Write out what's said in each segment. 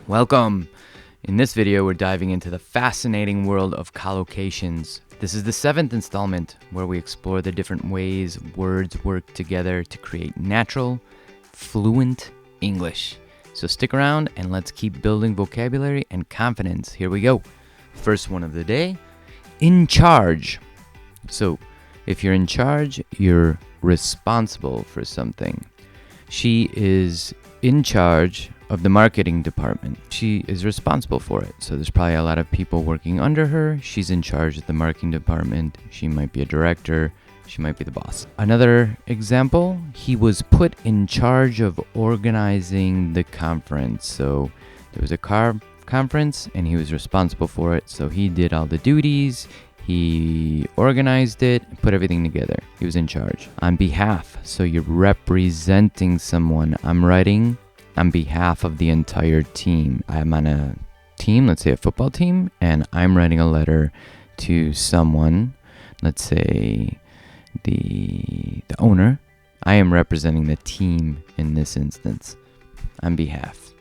Welcome! In this video, we're diving into the fascinating world of collocations. This is the 7th installment where we explore the different ways words work together to create natural, fluent English. So stick around and let's keep building vocabulary and confidence. Here we go. First one of the day, in charge. So if you're in charge, you're responsible for something. She is in charge of the marketing department. She is responsible for it. So there's probably a lot of people working under her. She's in charge of the marketing department. She might be a director. She might be the boss. Another example, he was put in charge of organizing the conference. So there was a conference and he was responsible for it. So he did all the duties. He organized it, put everything together. He was in charge. On behalf, so you're representing someone. I'm writing on behalf of the entire team. I'm on a team, let's say a football team, and I'm writing a letter to someone, let's say the owner. I am representing the team in this instance on behalf.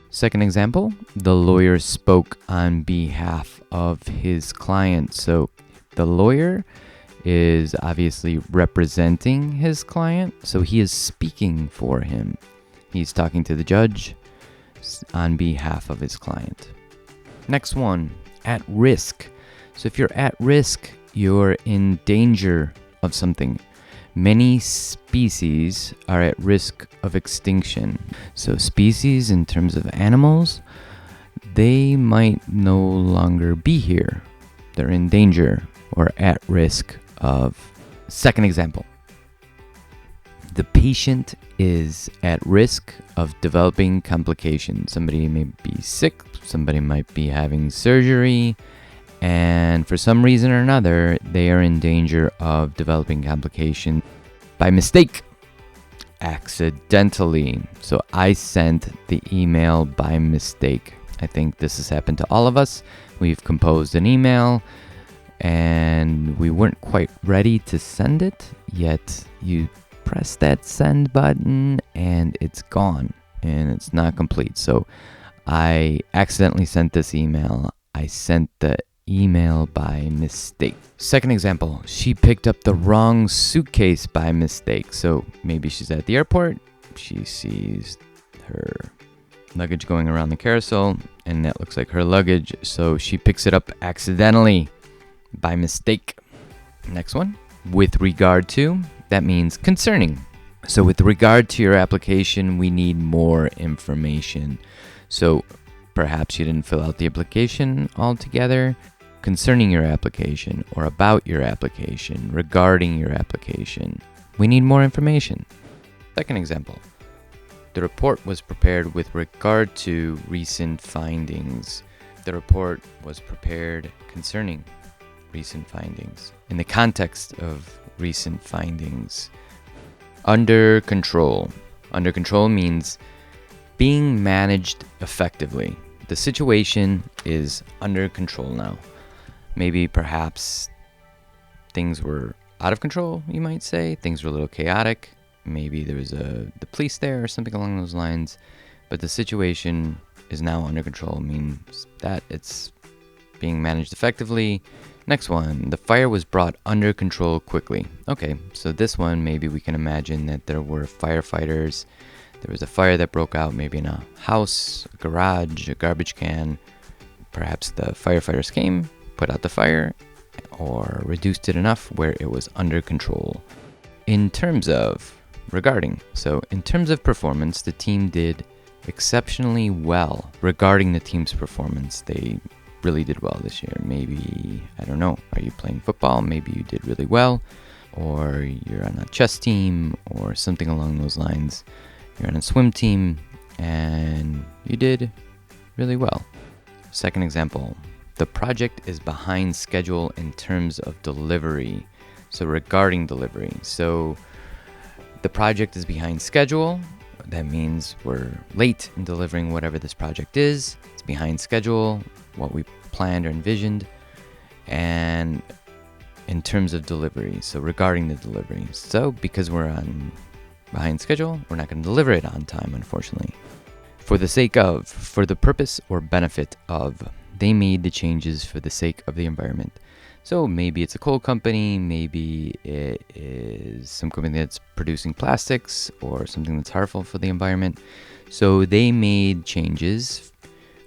Second example, the lawyer spoke on behalf of his client. So the lawyer is obviously representing his client, so he is speaking for him. He's talking to the judge on behalf of his client. Next one, at risk. So if you're at risk, you're in danger of something. Many species are at risk of extinction. So species in terms of animals, they might no longer be here. They're in danger or at risk of. Second example, the patient is at risk of developing complications. Somebody may be sick, somebody might be having surgery, and for some reason or another, they are in danger of developing complication by mistake, accidentally. So I sent the email by mistake. I think this has happened to all of us. We've composed an email and we weren't quite ready to send it, yet you press that send button and it's gone and it's not complete. So I accidentally sent this email. I sent the email by mistake. Second example, she picked up the wrong suitcase by mistake. So maybe she's at the airport, she sees her luggage going around the carousel and that looks like her luggage, so she picks it up accidentally by mistake. Next one, with regard to, that means concerning. So with regard to your application, we need more information. So perhaps you didn't fill out the application altogether. Concerning your application or about your application, regarding your application, we need more information. Second example, the report was prepared with regard to recent findings. The report was prepared concerning recent findings. In the context of recent findings. Under control. Under control means being managed effectively. The situation is under control now. Maybe perhaps things were out of control, you might say. Things were a little chaotic. Maybe there was the police there or something along those lines. But the situation is now under control. It means that it's being managed effectively. Next one, the fire was brought under control quickly. Okay, so this one, maybe we can imagine that there were firefighters. There was a fire that broke out, maybe in a house, a garage, a garbage can. Perhaps the firefighters came, put out the fire, or reduced it enough where it was under control. In terms of, regarding, so in terms of performance, the team did exceptionally well. Regarding the team's performance, they really did well this year. Maybe, I don't know, are you playing football? Maybe you did really well, or you're on a chess team or something along those lines. You're on a swim team and you did really well. Second example, the project is behind schedule in terms of delivery. So regarding delivery. So the project is behind schedule. That means we're late in delivering whatever this project is. It's behind schedule, what we planned or envisioned. And in terms of delivery, so regarding the delivery. So because we're behind schedule, we're not going to deliver it on time, unfortunately. For the sake of, for the purpose or benefit of. They made the changes for the sake of the environment. So maybe it's a coal company, maybe it is some company that's producing plastics or something that's harmful for the environment. So they made changes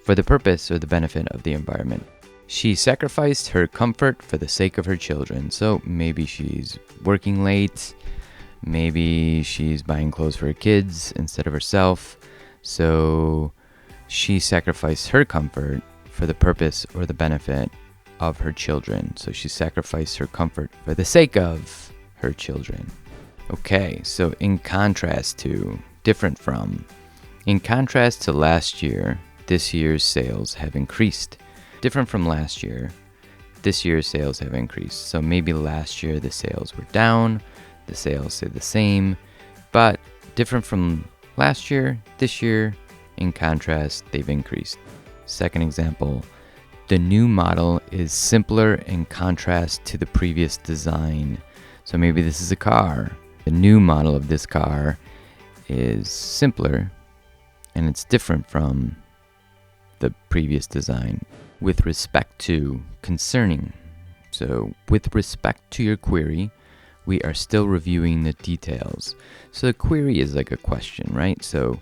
for the purpose or the benefit of the environment. She sacrificed her comfort for the sake of her children. So maybe she's working late, maybe she's buying clothes for her kids instead of herself. So she sacrificed her comfort for the purpose or the benefit of her children. So she sacrificed her comfort for the sake of her children. Okay, so in contrast to, different from. In contrast to last year, this year's sales have increased. Different from last year, this year's sales have increased. So maybe last year the sales were down, the sales stay the same, but different from last year, this year, in contrast, they've increased. Second example, the new model is simpler in contrast to the previous design. So maybe this is a car. The new model of this car is simpler and it's different from the previous design. With respect to, concerning. So with respect to your query, we are still reviewing the details. So the query is like a question, right? So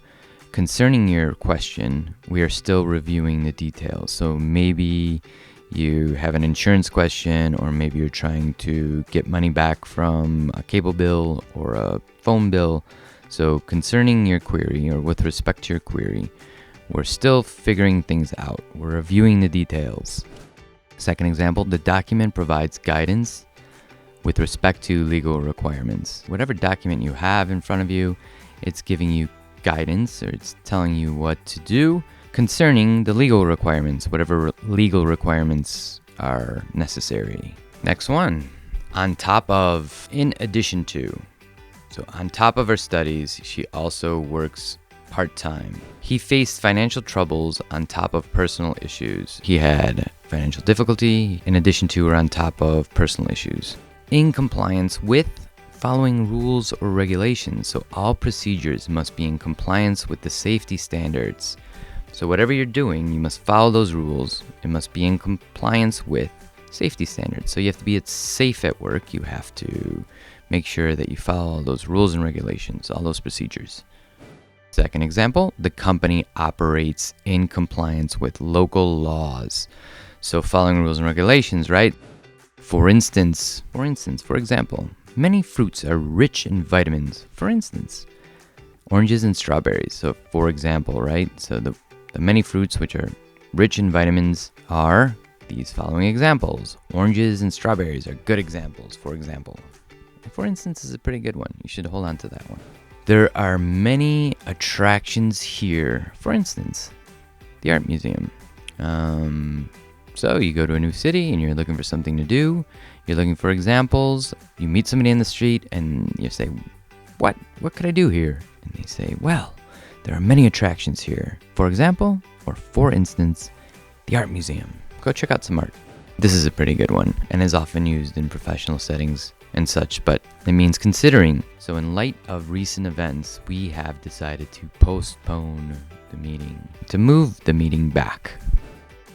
concerning your question, we are still reviewing the details. So maybe you have an insurance question, or maybe you're trying to get money back from a cable bill or a phone bill. So concerning your query, or with respect to your query, we're still figuring things out. We're reviewing the details. Second example, the document provides guidance with respect to legal requirements. Whatever document you have in front of you, it's giving you guidance, or it's telling you what to do concerning the legal requirements, whatever legal requirements are necessary. Next one, on top of, in addition to. So on top of her studies, she also works part-time. He faced financial troubles on top of personal issues. He had financial difficulty in addition to or on top of personal issues. In compliance with following rules or regulations. So all procedures must be in compliance with the safety standards. So whatever you're doing, you must follow those rules. It must be in compliance with safety standards. So you have to be safe at work. You have to make sure that you follow those rules and regulations, all those procedures. Second example, the company operates in compliance with local laws. So following rules and regulations, right? For example, many fruits are rich in vitamins. For instance, oranges and strawberries. So for example, right? So the many fruits which are rich in vitamins are these following examples. Oranges and strawberries are good examples, for example. For instance is a pretty good one. You should hold on to that one. There are many attractions here. For instance, the art museum. So you go to a new city and you're looking for something to do. You're looking for examples. You meet somebody in the street and you say, what could I do here? And they say, well, there are many attractions here. For example, or for instance, the art museum. Go check out some art. This is a pretty good one and is often used in professional settings and such, but it means considering. So in light of recent events, we have decided to postpone the meeting, to move the meeting back.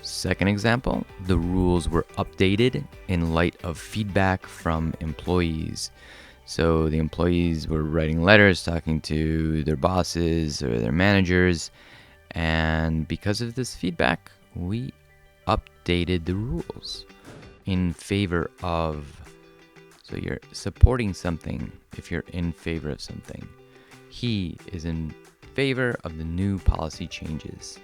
Second example, the rules were updated in light of feedback from employees. So the employees were writing letters talking to their bosses or their managers, and because of this feedback, we updated the rules in favor of. So you're supporting something if you're in favor of something. He is in favor of the new policy changes.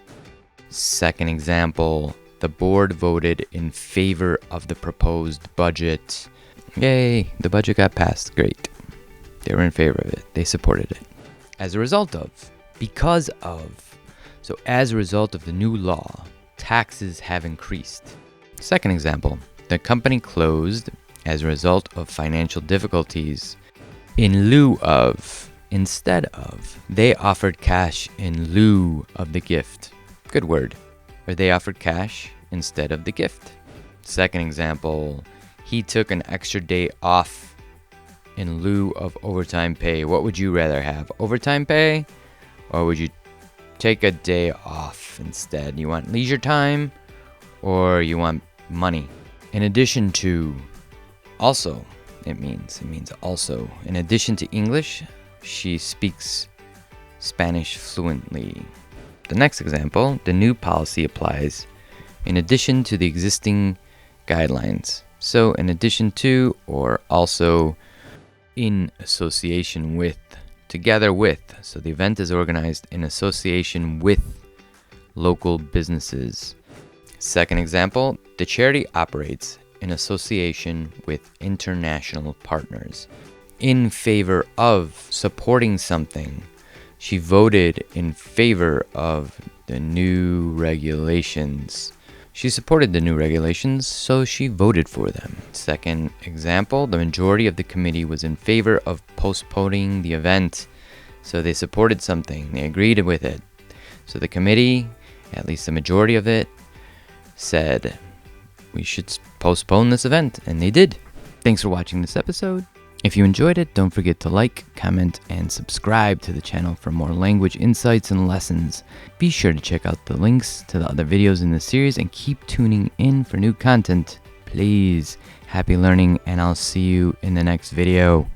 Second example, the board voted in favor of the proposed budget. Yay, the budget got passed. Great. They were in favor of it. They supported it. As a result of, because of. So as a result of the new law, taxes have increased. Second example, the company closed as a result of financial difficulties. In lieu of, instead of, they offered cash in lieu of the gift. Good word. Or they offered cash instead of the gift. Second example, he took an extra day off in lieu of overtime pay. What would you rather have? Overtime pay? Or would you take a day off instead. You want leisure time or you want money. In addition to, also, it means also. In addition to English, she speaks Spanish fluently. The next example, the new policy applies in addition to the existing guidelines. So in addition to, or also, in association with, together with. So the event is organized in association with local businesses. Second example, the charity operates in association with international partners. In favor of, supporting something. She voted in favor of the new regulations. She supported the new regulations, so she voted for them. Second example, the majority of the committee was in favor of postponing the event. So they supported something, they agreed with it. So the committee, at least the majority of it, said we should postpone this event, and they did. Thanks for watching this episode. If you enjoyed it, don't forget to like, comment, and subscribe to the channel for more language insights and lessons. Be sure to check out the links to the other videos in the series and keep tuning in for new content. Please, happy learning, and I'll see you in the next video.